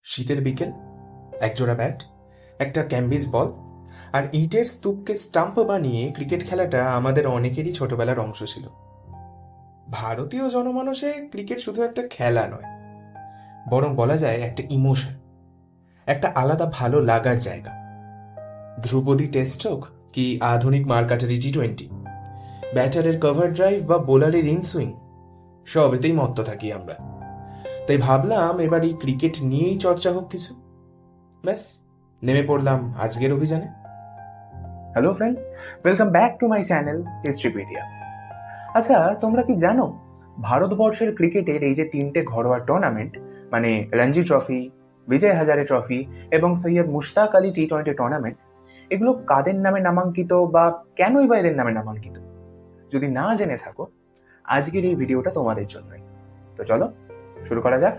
শীতের বিকেল, একজোড়া ব্যাট, একটা ক্যাম্বিস বল আর ইটের স্তূপকে স্টাম্প বানিয়ে ক্রিকেট খেলাটা আমাদের অনেকেরই ছোটবেলার অংশ ছিল। ভারতীয় জনমানসে ক্রিকেট শুধু একটা খেলা নয়, বরং বলা যায় একটা ইমোশন, একটা আলাদা ভালো লাগার জায়গা। ধ্রুপদী টেস্ট হোক কি আধুনিক মারকাটারি টি-20, ব্যাটারের কভার ড্রাইভ বা বোলারের ইনসুইং, সবেতেই মত্ত থাকি আমরা। তাই ভাবলাম এবার এই ক্রিকেট নিয়েই চর্চা হোক কিছু। ব্যাস, নেমে পড়লাম আজকের অভিযানে। Hello friends, welcome back to my channel Historypedia. আচ্ছা, তোমরা কি জানো ভারতবর্ষের ক্রিকেটের এই যে তিনটে ঘরোয়া টুর্নামেন্ট, মানে রঞ্জি ট্রফি, বিজয় হাজারে ট্রফি এবং সৈয়দ মুশতাক আলী টি-20 টুর্নামেন্ট, এগুলো কাদের নামে নামাঙ্কিত বা কেনই বা এদের নামে নামাঙ্কিত? যদি না জেনে থাকো, আজকের এই ভিডিওটা তোমাদের জন্যই। তো চলো শুরু করা যাক।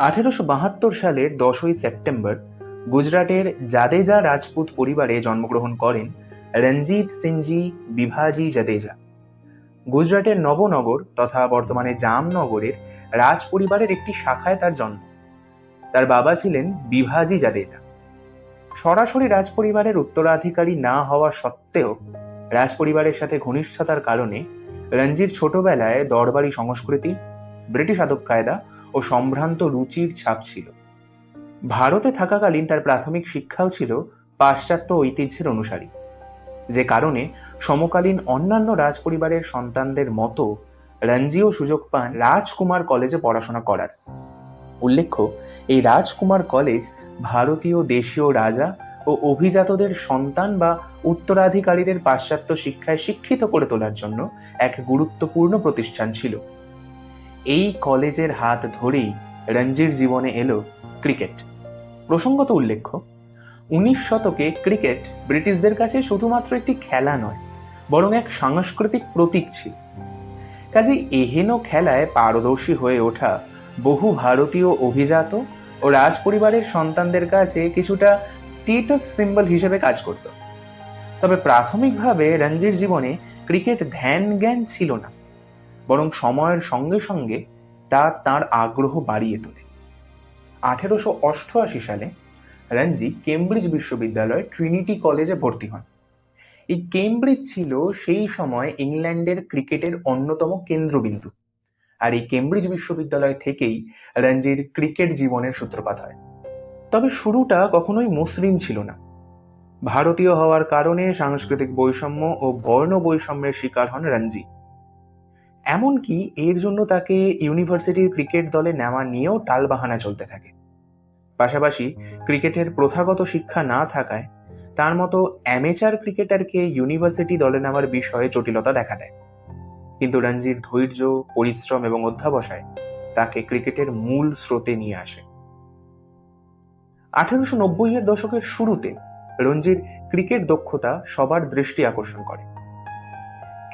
1872 সালের 10ই সেপ্টেম্বর গুজরাটের জাদেজা রাজপুত পরিবারে জন্মগ্রহণ করেন রঞ্জিত সিংজি বিভাজি জাদেজা। গুজরাটের নবনগর তথা বর্তমানে জামনগরের রাজ পরিবারের একটি শাখায় তার জন্ম। তার বাবা ছিলেন বিভাজি জাদেজা। সরাসরি রাজ পরিবারের উত্তরাধিকারী না হওয়া সত্ত্বেও রাজ পরিবারের সাথে ঘনিষ্ঠতার কারণে রঞ্জির ছোটবেলায় দরবারি সংস্কৃতি, ব্রিটিশ আদব কায়দা ও সম্ভ্রান্ত রুচির ছাপ ছিল। ভারতে থাকাকালীন তার প্রাথমিক শিক্ষাও ছিল পাশ্চাত্য ঐতিহ্যের অনুসারী, যে কারণে সমকালীন অন্যান্য রাজ পরিবারের সন্তানদের মতো রঞ্জিও সুযোগ পান রাজকুমার কলেজে পড়াশোনা করার। উল্লেখ্য, এই রাজকুমার কলেজ ভারতীয় দেশীয় রাজা ও অভিজাতদের সন্তান বা উত্তরাধিকারীদের পাশ্চাত্য শিক্ষায় শিক্ষিত করে তোলার জন্য এক গুরুত্বপূর্ণ প্রতিষ্ঠান ছিল। এই কলেজের হাত ধরেই রঞ্জির জীবনে এলো ক্রিকেট। প্রসঙ্গত উল্লেখ্য, 19 শতকে ক্রিকেট ব্রিটিশদের কাছে শুধুমাত্র একটি খেলা নয়, বরং এক সাংস্কৃতিক প্রতীক ছিল। কাজেই এহেন খেলায় পারদর্শী হয়ে ওঠা বহু ভারতীয় অভিজাত ও রাজ পরিবারের সন্তানদের কাছে কিছুটা স্টেটাস সিম্বল হিসেবে কাজ করত। তবে প্রাথমিকভাবে রঞ্জির জীবনে ক্রিকেট ধ্যান জ্ঞান ছিল না, বরং সময়ের সঙ্গে সঙ্গে তা তাঁর আগ্রহ বাড়িয়ে তোলে। 1888 সালে রঞ্জি কেমব্রিজ বিশ্ববিদ্যালয় ট্রিনিটি কলেজে ভর্তি হন। এই কেমব্রিজ ছিল সেই সময় ইংল্যান্ডের ক্রিকেটের অন্যতম কেন্দ্রবিন্দু, আর এই কেমব্রিজ বিশ্ববিদ্যালয় থেকেই রঞ্জির ক্রিকেট জীবনের সূত্রপাত হয়। তবে শুরুটা কখনোই মসৃণ ছিল না। ভারতীয় হওয়ার কারণে সাংস্কৃতিক বৈষম্য ও বর্ণ বৈষম্যের শিকার হন রঞ্জি। এমনকি এর জন্য তাকে ইউনিভার্সিটির ক্রিকেট দলে নেওয়া নিয়েও টালবাহানা চলতে থাকে। পাশাপাশি ক্রিকেটের প্রথাগত শিক্ষা না থাকায় তার মতো অ্যামেচার ক্রিকেটারকে ইউনিভার্সিটি দলে নেওয়ার বিষয়ে জটিলতা দেখা দেয়। কিন্তু রঞ্জির ধৈর্য, পরিশ্রম এবং অধ্যাবসায় তাকে ক্রিকেটের মূল স্রোতে নিয়ে আসে। 1890-এর দশকের শুরুতে রঞ্জির ক্রিকেট দক্ষতা সবার দৃষ্টি আকর্ষণ করে।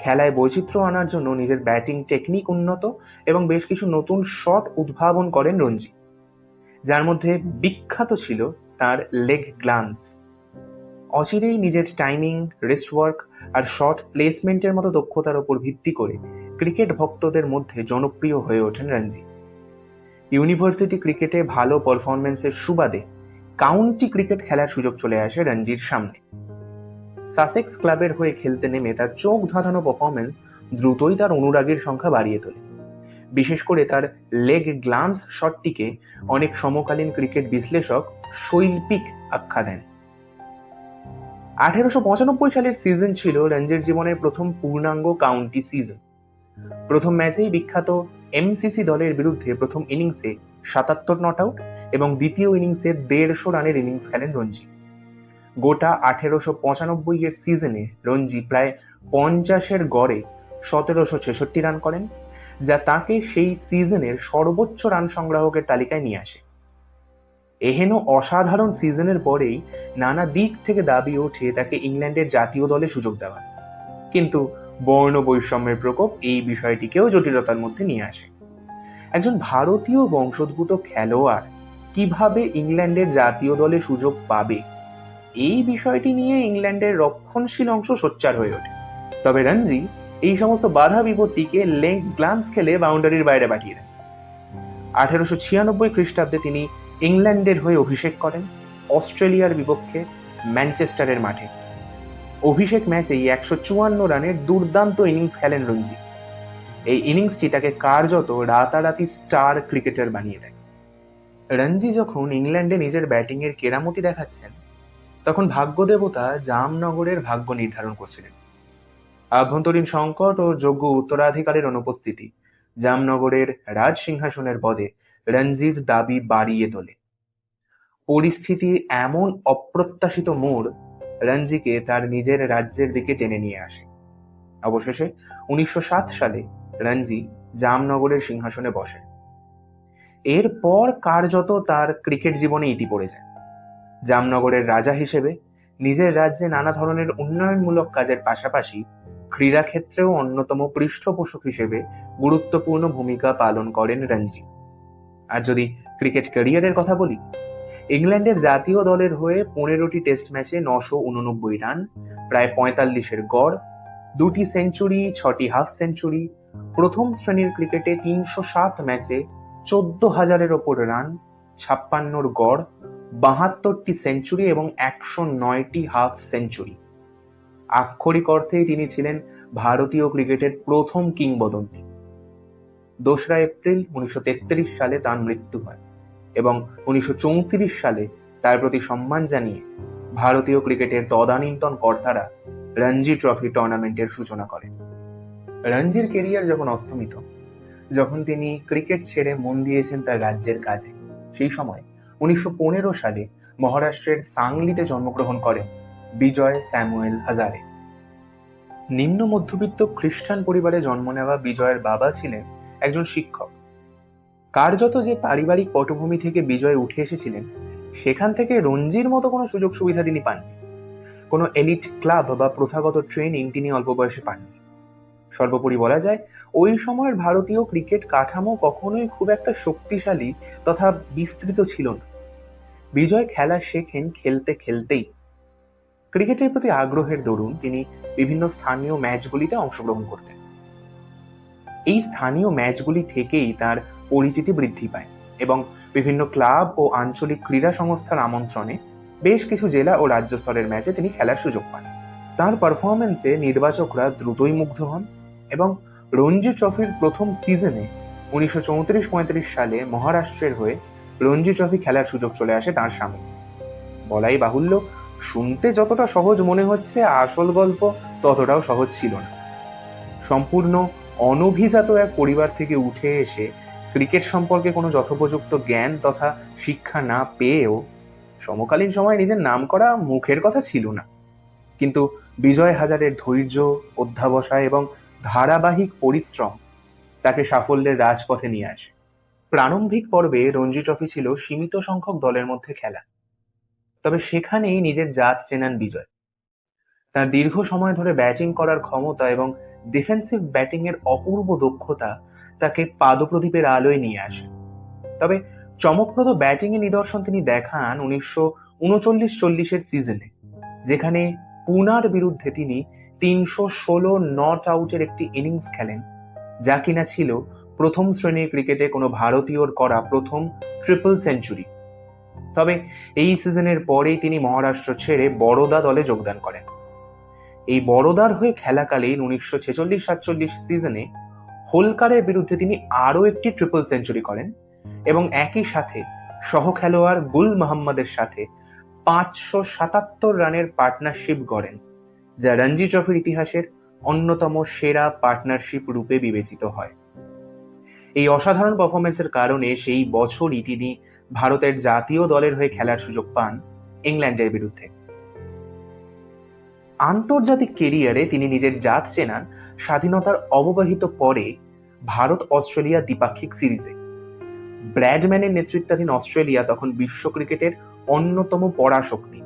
খেলায় বৈচিত্র্য আনার জন্য নিজের ব্যাটিং টেকনিক উন্নত এবং বেশ কিছু নতুন শট উদ্ভাবন করেন রঞ্জি, যার মধ্যে বিখ্যাত ছিল তার লেগ গ্লান্স। অচিরেই নিজের টাইমিং, রিস্ট ওয়ার্ক আর শট প্লেসমেন্টের মতো দক্ষতার উপর ভিত্তি করে ক্রিকেট ভক্তদের মধ্যে জনপ্রিয় হয়ে ওঠেন রঞ্জি। ইউনিভার্সিটি ক্রিকেটে ভালো পারফরমেন্সের সুবাদে কাউন্টি ক্রিকেট খেলার সুযোগ চলে আসে রঞ্জির সামনে। সাসেক্স ক্লাবের হয়ে খেলতে নেমে তার চোখ ধাঁধানো পারফরমেন্স দ্রুতই তার অনুরাগীর সংখ্যা বাড়িয়ে তোলে। বিশেষ করে তার লেগ গ্লান্স শটটিকে অনেক সমকালীন ক্রিকেট বিশ্লেষক শৈল্পিক আখ্যা দেন। 1895 সালের সিজন ছিল রঞ্জির জীবনের প্রথম পূর্ণাঙ্গ কাউন্টি সিজন। প্রথম ম্যাচেই বিখ্যাত এমসিসি দলের বিরুদ্ধে প্রথম ইনিংসে 77 নট আউট এবং দ্বিতীয় ইনিংসে 150 রানের ইনিংস খেলেন রঞ্জি। গোটা 1895-এর সিজনে রঞ্জি প্রায় 50-এর গড়ে 1766 রান করেন, যা তাকে সেই সিজনের সর্বোচ্চ রান সংগ্রাহকের তালিকায় নিয়ে আসে। এহেন অসাধারণ সিজনের পরেই নানা দিক থেকে দাবি ওঠে তাকে ইংল্যান্ডের জাতীয় দলে সুযোগ দেওয়ার, কিন্তু বর্ণ বৈষম্যের প্রকোপ এই বিষয়টিকেও জটিলতার মধ্যে নিয়ে আসে। একজন ভারতীয় বংশোদ্ভূত খেলোয়াড় কিভাবে ইংল্যান্ডের জাতীয় দলে সুযোগ পাবে, এই বিষয়টি নিয়ে ইংল্যান্ডের রক্ষণশীল অংশ সোচ্চার হয়ে ওঠে। তবে রঞ্জি এই সমস্ত বাধা বিপত্তিকে লেগ গ্লান্স খেলে বাউন্ডারির বাইরে পাঠিয়ে দেন। 1896 খ্রিস্টাব্দে তিনি ইংল্যান্ডের হয়ে অভিষেক করেন অস্ট্রেলিয়ার বিপক্ষে ম্যানচেস্টারের মাঠে। অভিষেক ম্যাচেই 154 রানের দুর্দান্ত ইনিংস খেলেন রঞ্জি। এই ইনিংসটি তাকে কার্যত রাতারাতি স্টার ক্রিকেটার বানিয়ে দেয়। রঞ্জি যখন ইংল্যান্ডে নিজের ব্যাটিংয়ের কেরামতি দেখাচ্ছেন, তখন ভাগ্যদেবতা জামনগরের ভাগ্য নির্ধারণ করছিলেন। আভ্যন্তরীণ সংকট ও যোগ্য উত্তরাধিকারের অনুপস্থিতি জামনগরের রাজ সিংহাসনের পদে রঞ্জির দাবি বাড়িয়ে তোলে। পরিস্থিতি এমন অপ্রত্যাশিত মোড় রঞ্জিকে তার নিজের রাজ্যের দিকে টেনে নিয়ে আসে। অবশেষে 1907 সালে রঞ্জি জামনগরের সিংহাসনে বসেন। এরপর কার্যত তার ক্রিকেট জীবনে ইতি পড়ে যায়। জামনগরের রাজা হিসেবে নিজের রাজ্যে নানা ধরনের উন্নয়নমূলক কাজের পাশাপাশি ক্রীড়াক্ষেত্রেও অন্যতম পৃষ্ঠপোষক হিসেবে গুরুত্বপূর্ণ ভূমিকা পালন করেন রঞ্জি। আর যদি ক্রিকেট ক্যারিয়ারের কথা বলি, ইংল্যান্ডের জাতীয় দলের হয়ে 15টি টেস্ট ম্যাচে 989 রান, প্রায় 45-এর গড়, 2টি সেঞ্চুরি, 6টি হাফ সেঞ্চুরি, প্রথম শ্রেণীর ক্রিকেটে 307 ম্যাচে 14,000-এর ওপর রান, 56-র গড়, 72টি সেঞ্চুরি এবং 109টি হাফ সেঞ্চুরি। আক্ষরিক অর্থেই তিনি ছিলেন ভারতীয় ক্রিকেটের প্রথম কিংবদন্তি। 2রা এপ্রিল 1933 সালে তার মৃত্যু হয় এবং 1934 সালে তার প্রতি সম্মান জানিয়ে ভারতীয় ক্রিকেটের তদানীন্তন কর্তারা রঞ্জি ট্রফি টুর্নামেন্টের সূচনা করেন। রঞ্জির কেরিয়ার যখন অস্তমিত, যখন তিনি ক্রিকেট ছেড়ে মন দিয়েছেন তার রাজ্যের কাজে, সেই সময় 1915 সালে মহারাষ্ট্রের সাংলিতে জন্মগ্রহণ করেন বিজয় স্যামুয়েল হাজারে। নিম্ন মধ্যবিত্ত খ্রিস্টান পরিবারে জন্ম নেওয়া বিজয়ের বাবা ছিলেন একজন শিক্ষক। কার্যত যে পারিবারিক পটভূমি থেকে বিজয় উঠে এসেছিলেন, সেখান থেকে রঞ্জির মতো কোনো সুযোগ সুবিধা তিনি পাননি। কোনো এলিট ক্লাব বা প্রথাগত ট্রেনিং তিনি অল্প বয়সে পাননি। সর্বোপরি বলা যায়, ওই সময়ের ভারতীয় ক্রিকেট কাঠামো কখনোই খুব একটা শক্তিশালী তথা বিস্তৃত ছিল না। বিজয় খেলা শেখেন খেলতে খেলতেই। ক্রিকেটের প্রতি আগ্রহের দরুন তিনি বিভিন্ন স্থানীয় ম্যাচগুলিতে অংশগ্রহণ করতেন। এই স্থানীয় ম্যাচগুলি থেকেই তার পরিচিতি বৃদ্ধি পায় এবং বিভিন্ন ক্লাব ও আঞ্চলিক ক্রীড়া সংস্থার আমন্ত্রণে বেশ কিছু জেলা ও রাজ্য স্তরের ম্যাচে তিনি খেলার সুযোগ পান। তার পারফরমেন্সে নির্বাচকরা দ্রুতই মুগ্ধ হন এবং রঞ্জি ট্রফির প্রথম সিজনে 1934-35 সালে মহারাষ্ট্রের হয়ে রঞ্জি ট্রফি খেলার সুযোগ চলে আসে তার সামনে। বলাই বাহুল্য, শুনতে যতটা সহজ মনে হচ্ছে, আসল গল্প ততটাও সহজ ছিল না। সম্পূর্ণ অনভিজাত এক পরিবার থেকে উঠে এসে ক্রিকেট সম্পর্কে কোনো যথোপযুক্ত জ্ঞান তথা শিক্ষা না পেয়েও সমকালীন সময়ে নিজের নাম করা মুখের কথা ছিল না। কিন্তু বিজয় হাজারের ধৈর্য, অধ্যাবসায় এবং ধারাবাহিক পরিশ্রম তাকে সাফল্যের রাজপথে নিয়ে আসে। প্রারম্ভিক পর্বে রঞ্জি ট্রফি ছিল সীমিত সংখ্যক দলের মধ্যে খেলা, তবে সেখানেই নিজের জাত চেনান বিজয়। তার দীর্ঘ সময় ধরে ব্যাটিং করার ক্ষমতা এবং ডিফেন্সিভ ব্যাটিংয়ের অপূর্ব দক্ষতা তাকে পাদপ্রদীপের আলোয় নিয়ে আসে। তবে চমকপ্রদ ব্যাটিংয়ের নিদর্শন তিনি দেখান 1939-40 সিজনে, যেখানে পুনার বিরুদ্ধে তিনি 316 নট আউটের একটি ইনিংস খেলেন, যা কিনা ছিল প্রথম শ্রেণীর ক্রিকেটে কোনো ভারতীয়র করা প্রথম ট্রিপল সেঞ্চুরি। তবে এই সিজনের পরেই তিনি মহারাষ্ট্র ছেড়ে বরোদা দলে যোগদান করেন। এই বরোদার হয়ে খেলাকালীন 1946-47 সিজনে হোলকারের বিরুদ্ধে তিনি আরও একটি ট্রিপল সেঞ্চুরি করেন এবং একই সাথে সহ খেলোয়াড় গুল মোহাম্মদের সাথে 577 রানের পার্টনারশিপ গড়েন, যা রঞ্জি ট্রফির ইতিহাসের অন্যতম সেরা পার্টনারশিপ রূপে বিবেচিত হয়। এই অসাধারণ পারফরমেন্সের কারণে সেই বছরই তিনি ভারতের জাতীয় দলের হয়ে খেলার সুযোগ পান ইংল্যান্ডের বিরুদ্ধে। আন্তর্জাতিক কেরিয়ারে তিনি নিজের জাত চেনান স্বাধীনতার অব্যবহিত পরে ভারত অস্ট্রেলিয়া দ্বিপাক্ষিক সিরিজে। ব্র্যাডম্যানের নেতৃত্বাধীন অস্ট্রেলিয়া তখন বিশ্ব ক্রিকেটের অন্যতম পরাশক্তি।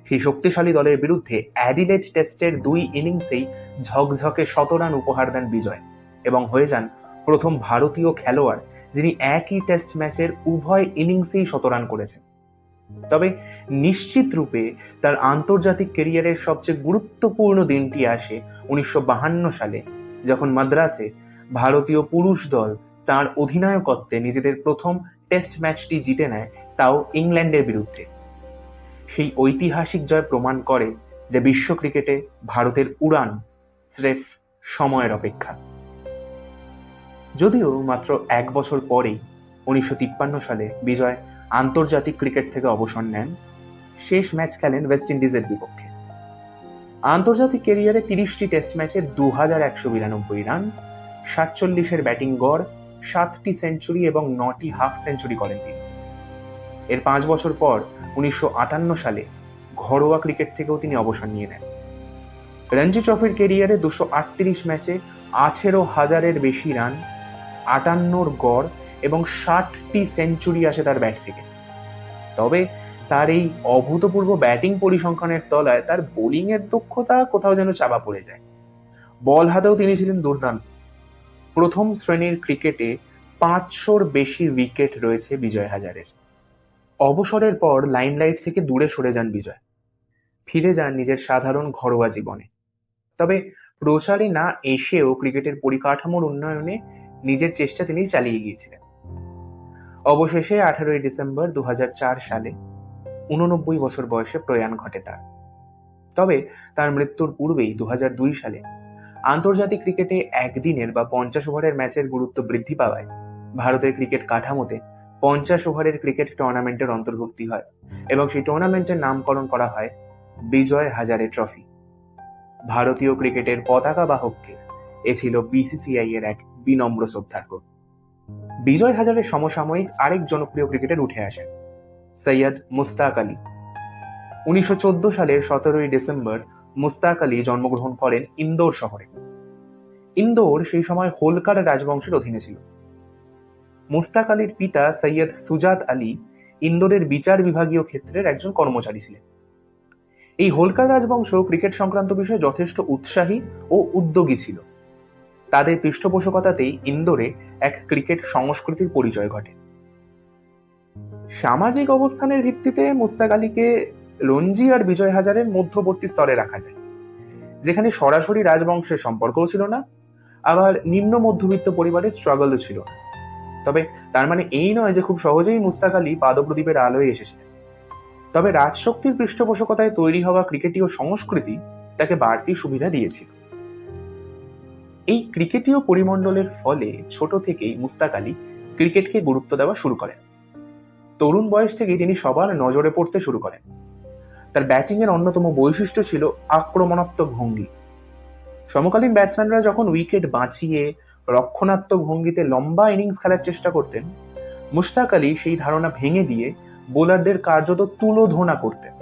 সেই শক্তিশালী দলের বিরুদ্ধে অ্যাডিলেড টেস্টের 2 ইনিংসেই ঝকঝকে 100 রান উপহার দেন বিজয় এবং হয়ে যান প্রথম ভারতীয় খেলোয়াড় যিনি একই টেস্ট ম্যাচের উভয় ইনিংসেই 100 রান করেছেন। তবে নিশ্চিত রূপে তার আন্তর্জাতিক ক্যারিয়ারের সবচেয়ে গুরুত্বপূর্ণ দিনটি আসে 1952 সালে, যখন মাদ্রাসে ভারতীয় পুরুষ দল তার অধিনায়কত্বে নিজেদের প্রথম টেস্ট ম্যাচটি জিতে নেয়, তাও ইংল্যান্ডের বিরুদ্ধে। সেই ঐতিহাসিক জয় প্রমাণ করে যে বিশ্ব ক্রিকেটে ভারতের উড়ান স্রেফ সময়ের অপেক্ষা। যদিও মাত্র 1 বছর পরেই 1953 সালে বিজয় আন্তর্জাতিক ক্রিকেট থেকে অবসর নেন, শেষ ম্যাচ খেলেন ওয়েস্ট ইন্ডিজের বিপক্ষে। আন্তর্জাতিক ক্যারিয়ারে 30টি টেস্ট ম্যাচে 2192 রান, 47-এর ব্যাটিং গড়, 7টি সেঞ্চুরি এবং 9টি হাফ সেঞ্চুরি করেন তিনি। এর 5 বছর পর 1958 সালে ঘরোয়া ক্রিকেট থেকেও তিনি অবসর নিয়ে নেন। রঞ্জি ট্রফির ক্যারিয়ারে 238 ম্যাচে 18,000-এর বেশি রান, 58-র গড় এবং 60টি সেঞ্চুরি আসে তার ব্যাট থেকে। তবে তার এই অভূতপূর্ব ব্যাটিং পরিসংখ্যানের তলায় তার বোলিংয়ের দক্ষতা কোথাও যেন চাপা পড়ে যায়। বল হাতেও তিনি ছিলেন দুর্দান্ত। প্রথম শ্রেণীর ক্রিকেটে 500-র বেশি উইকেট রয়েছে বিজয় হাজারের। অবসরের পর লাইমলাইট থেকে দূরে সরে যান বিজয়, ফিরে যান নিজের সাধারণ ঘরোয়া জীবনে। তবে প্রচারে না এসেও ক্রিকেটের পরিকাঠামোর উন্নয়নে নিজের চেষ্টা তিনি চালিয়ে গিয়েছিলেন। অবশেষে 18ই ডিসেম্বর 2004 সালে 89 বছর বয়সে প্রয়াণ ঘটে তার। তবে তার মৃত্যুর পূর্বেই 2002 সালে আন্তর্জাতিক ক্রিকেটে একদিনের বা 50 ওভারের ম্যাচের গুরুত্ব বৃদ্ধি পাওয়ায় ভারতের ক্রিকেট কাঠামোতে 50 ওভারের ক্রিকেট টুর্নামেন্টের অন্তর্ভুক্তি হয় এবং সেই টুর্নামেন্টের নামকরণ করা হয় বিজয় হাজারে ট্রফি। ভারতীয় ক্রিকেটের পতাকা বাহককে এ ছিল বিসিসিআই এর এক বিনম্র শ্রদ্ধার্ঘ্য। বিজয় হাজারের সমসাময়িক আরেক জনপ্রিয় ক্রিকেটার উঠে আসেন, সৈয়দ মুশতাক আলী। 1914 সালের 17ই ডিসেম্বর মুশতাক আলী জন্মগ্রহণ করেন ইন্দোর শহরে। ইন্দোর সেই সময় হোলকার রাজবংশের অধীনে ছিল। মুশতাক আলীর পিতা সৈয়দ সুজাত আলী ইন্দোরের বিচার বিভাগীয় ক্ষেত্রের একজন কর্মচারী ছিলেন। এই হোলকার রাজবংশ ক্রিকেট সংক্রান্ত বিষয়ে যথেষ্ট উৎসাহী ও উদ্যোগী ছিল। তাদের পৃষ্ঠপোষকতাতেই ইন্দোরে এক ক্রিকেট সংস্কৃতির পরিচয় ঘটে। সামাজিক অবস্থানের ভিত্তিতে মুশতাক আলীকে রঞ্জি আর বিজয় হাজারের মধ্যবর্তী স্তরে রাখা যায়, যেখানে সরাসরি রাজবংশের সম্পর্কও ছিল না, আবার নিম্ন মধ্যবিত্ত পরিবারের স্ট্রাগলও ছিল না। তবে তার মানে এই নয় যে খুব সহজেই মুশতাক আলী পাদপ্রদীপের আলোয় এসেছিলেন। তবে রাজশক্তির পৃষ্ঠপোষকতায় তৈরি হওয়া ক্রিকেটীয় সংস্কৃতি তাকে বাড়তি সুবিধা দিয়েছিল। এই ক্রিকেটীয় পরিমণ্ডলের ফলে ছোট থেকেই মুশতাক আলী ক্রিকেটকে গুরুত্ব দেওয়া শুরু করেন। তরুণ বয়স থেকেই তিনি সবার নজরে পড়তে শুরু করেন। তার ব্যাটিংয়ের অন্যতম বৈশিষ্ট্য ছিল আক্রমণাত্মক ভঙ্গি। সমকালীন ব্যাটসম্যানরা যখন উইকেট বাঁচিয়ে রক্ষণাত্মক ভঙ্গিতে লম্বা ইনিংস খেলার চেষ্টা করতেন, মুশতাক আলী সেই ধারণা ভেঙে দিয়ে বোলারদের কার্যত তুলোধনা করতেন।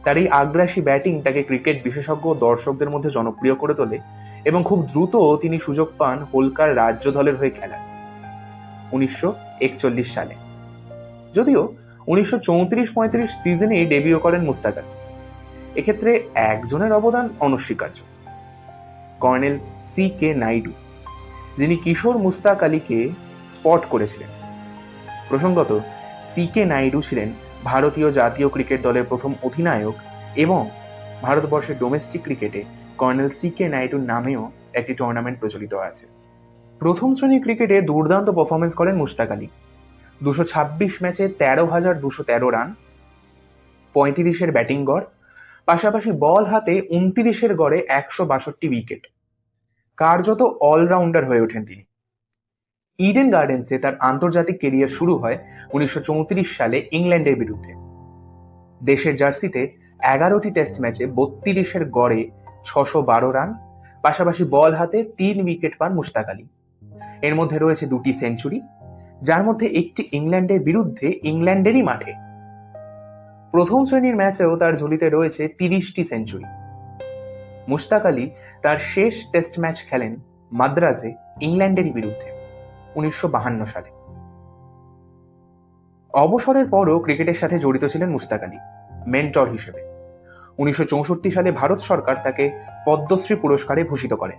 তার এই আগ্রাসী ব্যাটিং তাকে ক্রিকেট বিশেষজ্ঞ দর্শকদের মধ্যে জনপ্রিয় করে তোলে এবং খুব দ্রুত তিনি সুযোগ পান হোলকার রাজ্য দলের হয়ে খেলার 1941 সালে। যদিও 1934-35 সিজনে ডেবিউ করেন মুশতাক আলী। এক্ষেত্রে একজনের অবদান অনস্বীকার্য, কর্নেল CK নাইডু, যিনি কিশোর মুশতাক আলীকে স্পট করেছিলেন। প্রসঙ্গত, CK নাইডু ছিলেন ভারতীয় জাতীয় ক্রিকেট দলের প্রথম অধিনায়ক এবং ভারতবর্ষের ডোমেস্টিক ক্রিকেটে কর্নেল CK নাইডুর নামেও একটি টুর্নামেন্ট প্রচলিত আছে। প্রথম শ্রেণীর ক্রিকেটে দুর্দান্ত পারফরমেন্স করেন মুশতাক আলী। 226 ম্যাচে 13,213 রান, 35-এর ব্যাটিং গড়, পাশাপাশি বল হাতে 29-এর গড়ে 162 উইকেট। কার্যত অলরাউন্ডার হয়ে ওঠেন তিনি। ইডেন গার্ডেন্সে তার আন্তর্জাতিক ক্যারিয়ার শুরু হয় 1934 সালে ইংল্যান্ডের বিরুদ্ধে। দেশের জার্সিতে 11টি টেস্ট ম্যাচে 32-এর গড়ে 612 রান, পাশাপাশি বল হাতে 3 উইকেট পান মুশতাক আলী। এর মধ্যে রয়েছে 2টি সেঞ্চুরি, যার মধ্যে একটি ইংল্যান্ডের বিরুদ্ধে ইংল্যান্ডেরই মাঠে। প্রথম শ্রেণীর ম্যাচেও তার ঝুলিতে রয়েছে 30টি সেঞ্চুরি। মুশতাক আলী তার শেষ টেস্ট ম্যাচ খেলেন মাদ্রাজে ইংল্যান্ডেরই বিরুদ্ধে 1952 সালে। অবসরের পরও ক্রিকেটের সাথে জড়িত ছিলেন মুশতাক আলী মেন্টর হিসেবে। 1964 সালে ভারত সরকার তাকে পদ্মশ্রী পুরস্কারে ভূষিত করে।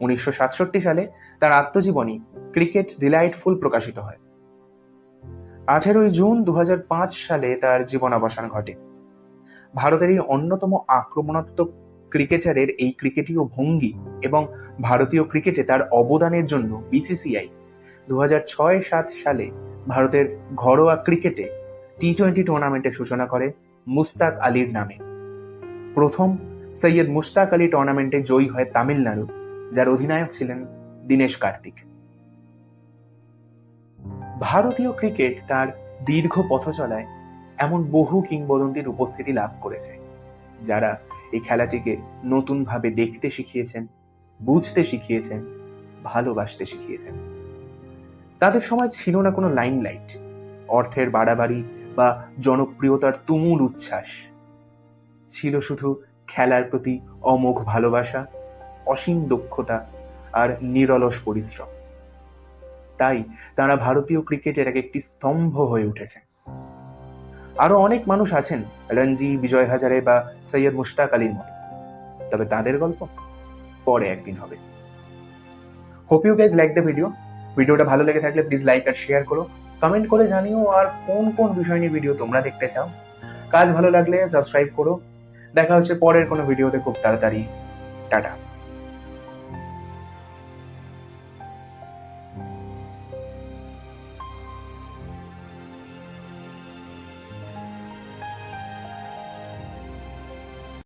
1967 সালে তার আত্মজীবনী ক্রিকেট ডিলাইটফুল প্রকাশিত হয়। 18 জুন 2005 সালে তার জীবনাবসান ঘটে। ভারতের এই অন্যতম আক্রমণাত্মক ক্রিকেটারের এই ক্রিকেটীয় ভঙ্গি এবং ভারতীয় ক্রিকেটে তার অবদানের জন্য বিসিসিআই 2006-07 সালে ভারতের ঘরোয়া ক্রিকেটে টি-20 টুর্নামেন্টের সূচনা করে মুস্তাক আলীর নামে। প্রথম সৈয়দ মুস্তাক আলী টুর্নামেন্টে জয়ী হয় তামিলনাড়ু, যার অধিনায়ক ছিলেন দীনেশ কার্তিক। ভারতীয় ক্রিকেট তার দীর্ঘ পথচলায় এমন বহু কিংবদন্তির উপস্থিতি লাভ করেছে, যারা এই খেলাটিকে নতুনভাবে দেখতে শিখিয়েছেন, বুঝতে শিখিয়েছেন, ভালোবাসতে শিখিয়েছেন। তাদের সময় ছিল না কোনো লাইমলাইট, অর্থের বাড়াবাড়ি বা জনপ্রিয়তার তুমুল উচ্ছ্বাস। ছিল শুধু খেলার প্রতি অমোঘ ভালোবাসা, অসীম দক্ষতা আর নিরলস পরিশ্রম। তাই তারা ভারতীয় ক্রিকেটের এক একটি স্তম্ভ হয়ে উঠেছে। আরো অনেক মানুষ আছেন রঞ্জি, বিজয় হাজারে বা সৈয়দ মুশতাক আলীর মতো, তবে তাদের গল্প পরে একদিন হবে। Hope you guys like the ভিডিওটা ভালো লেগে থাকলে প্লিজ লাইক আর শেয়ার করো, কমেন্ট করে জানিও আর কোন কোন বিষয় নিয়ে ভিডিও তোমরা দেখতে চাও। কাজ ভালো লাগলে সাবস্ক্রাইব করো। দেখা হচ্ছে পরের কোনো ভিডিওতে খুব তাড়াতাড়ি। টাটা।